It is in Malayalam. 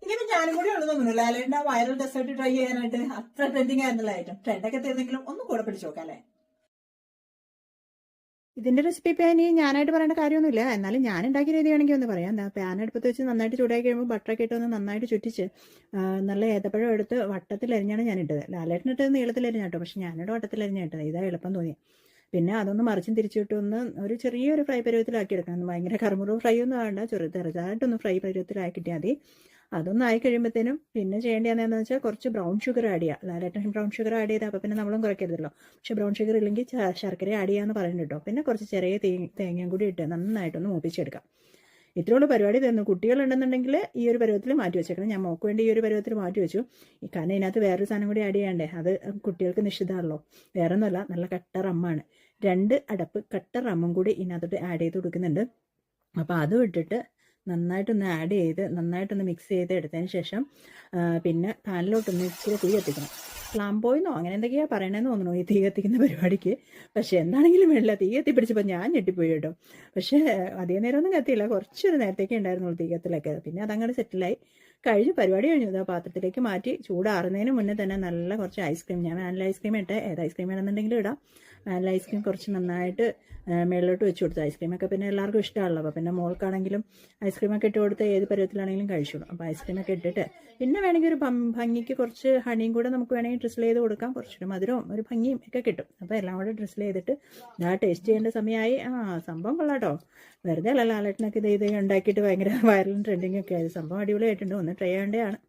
ഇനിയിപ്പോ ഞാനും കൂടി ഉള്ളു തോന്നുന്നു ലാലേട്ടൻ്റെ വൈറൽ ഡെസേർട്ട് ട്രൈ ചെയ്യാനായിട്ട്. അത്ര ട്രെൻഡിങ് ആയിരുന്നില്ല ഐറ്റം. ട്രെൻഡൊക്കെ തീർന്നെങ്കിലും ഒന്ന് കൂടെ പിടിച്ചു നോക്കാം അല്ലേ. ഇതിന്റെ റെസിപ്പി ഇപ്പം ഞാനായിട്ട് പറയേണ്ട കാര്യമൊന്നുമില്ല. എന്നാലും ഞാൻ ഉണ്ടാക്കിയ രീതിയാണെങ്കിൽ ഒന്ന് പറയാം. പാൻ അടുപ്പത്ത് വെച്ച് നന്നായിട്ട് ചൂടാക്കി കഴിയുമ്പോൾ ബട്ടറൊക്കെ ഇട്ട് ഒന്ന് നന്നായിട്ട് ചുറ്റിച്ച് നല്ല ഏത്തപ്പഴം എടുത്ത് വട്ടത്തിലരിഞ്ഞാണ് ഞാൻ ഇട്ടത്. ലാലേട്ടനിട്ടത് നീളത്തിലരിഞ്ഞ കേട്ടോ, പക്ഷെ ഞാനിവിടെ വട്ടത്തിലരിഞ്ഞ ഇട്ടത്. ഇതാ എളുപ്പം തോന്നി. പിന്നെ അതൊന്ന് മറിച്ചും തിരിച്ചിട്ട് ഒന്ന് ഒരു ചെറിയൊരു ഫ്രൈ പരുവത്തിലാക്കി എടുക്കണം. ഭയങ്കര കറുമുറു ഫ്രൈ ഒന്നും വേണ്ട, ചെറുതായിട്ടൊന്ന് ഫ്രൈ പരുവത്തിലാക്കിയിട്ടാൽ മതി. അതൊന്നും ആയി കഴിയുമ്പോഴത്തേനും പിന്നെ ചെയ്യേണ്ടതെന്ന് വെച്ചാൽ കുറച്ച് ബ്രൗൺ ഷുഗർ ആഡ് ചെയ്യുക. ലാലേട്ടൻ ബ്രൗൺ ഷുഗർ ആഡ് ചെയ്താൽ അപ്പോൾ പിന്നെ നമ്മളും കുറയ്ക്കരുതല്ലോ. പക്ഷെ ബ്രൗൺ ഷുഗർ ഇല്ലെങ്കിൽ ശർക്കര ആഡ് ചെയ്യാമെന്ന് പറയുന്നുണ്ട് കേട്ടോ. പിന്നെ കുറച്ച് ചെറിയ തേങ്ങയും കൂടി ഇട്ട് നന്നായിട്ടൊന്ന് മൂപ്പിച്ചെടുക്കാം. ഇത്രയുള്ള പരിപാടി തന്നു. കുട്ടികളുണ്ടെന്നുണ്ടെങ്കിൽ ഈ ഒരു പരുവത്തിൽ മാറ്റി വെച്ചേക്കണം. ഞാൻ മോക്ക് വേണ്ടി ഈ ഒരു പരുവത്തിൽ മാറ്റി വെച്ചു. കാരണം ഇതിനകത്ത് വേറൊരു സാധനം കൂടി ആഡ് ചെയ്യണ്ടേ, അത് കുട്ടികൾക്ക് നിശ്ചിതമാണല്ലോ. വേറെ ഒന്നുമല്ല, നല്ല കട്ട റമ്മാണ്. 2 അടപ്പ് കട്ട റമ്മും കൂടി ഇതിനകത്തോട്ട് ആഡ് ചെയ്ത് കൊടുക്കുന്നുണ്ട്. അപ്പോൾ അതും ഇട്ടിട്ട് നന്നായിട്ടൊന്ന് ആഡ് ചെയ്ത് നന്നായിട്ടൊന്ന് മിക്സ് ചെയ്ത് എടുത്തതിന് ശേഷം പിന്നെ പാനിലോട്ടൊന്ന് ഇച്ചിരി തീ കത്തിക്കണം. ഫ്ലാംബോയിന്നോ അങ്ങനെ എന്തൊക്കെയാണ് പറയണമെന്ന് തോന്നുന്നു ഈ തീ കത്തിക്കുന്ന പരിപാടിക്ക്. പക്ഷേ എന്താണെങ്കിലും വേണ്ടില്ല, തീ കത്തിപ്പിടിച്ചപ്പോൾ ഞാൻ ഞെട്ടിപ്പോയി കേട്ടോ. പക്ഷേ അധികം നേരമൊന്നും കത്തിയില്ല, കുറച്ചൊരു നേരത്തേക്ക് ഉണ്ടായിരുന്നുള്ളൂ തീ കത്തിലൊക്കെ. പിന്നെ അതങ്ങോട്ട് സെറ്റിലായി കഴിഞ്ഞ് പരിപാടി കഴിഞ്ഞു. ഇതാ പാത്രത്തിലേക്ക് മാറ്റി ചൂടാറുന്നതിന് മുന്നേ തന്നെ നല്ല കുറച്ച് ഐസ്ക്രീം, ഞാൻ വാനില ഐസ്ക്രീം ഇട്ട്, ഏത് ഐസ്ക്രീം വേണമെന്നുണ്ടെങ്കിലും ഇടാം. വാനില ഐസ്ക്രീം കുറച്ച് നന്നായിട്ട് മേളിലോട്ട് വെച്ച് കൊടുത്തു. ഐസ്ക്രീമൊക്കെ പിന്നെ എല്ലാവർക്കും ഇഷ്ടമാണല്ലോ. അപ്പോൾ പിന്നെ മോൾക്കാണെങ്കിലും ഐസ്ക്രീമൊക്കെ ഇട്ട് കൊടുത്ത് ഏത് പരുവത്തിലാണെങ്കിലും കഴിച്ചോളൂ. അപ്പോൾ ഐസ്ക്രീമൊക്കെ ഇട്ടിട്ട് പിന്നെ വേണമെങ്കിൽ ഒരു ഭംഗിക്ക് കുറച്ച് ഹണിയും കൂടെ നമുക്ക് വേണമെങ്കിൽ ഡ്രിസിൽ ചെയ്ത് കൊടുക്കാം. കുറച്ചൊരു മധുരവും ഒരു ഭംഗിയും ഒക്കെ കിട്ടും. അപ്പോൾ എല്ലാം കൂടെ ഡ്രിസിൽ ചെയ്തിട്ട് ഞാൻ ടേസ്റ്റ് ചെയ്യേണ്ട സമയമായി. സംഭവം കൊള്ളാട്ടോ, വെറുതെ അല്ല ലാലേട്ടനൊക്കെ ഇത് ഉണ്ടാക്കിയിട്ട് ഭയങ്കര വൈറലും ട്രെൻഡിങ് ഒക്കെ ആയത്. സംഭവം അടിപൊളിയായിട്ടുണ്ട്, ഒന്ന് ട്രൈ ചെയ്യേണ്ടതാണ്.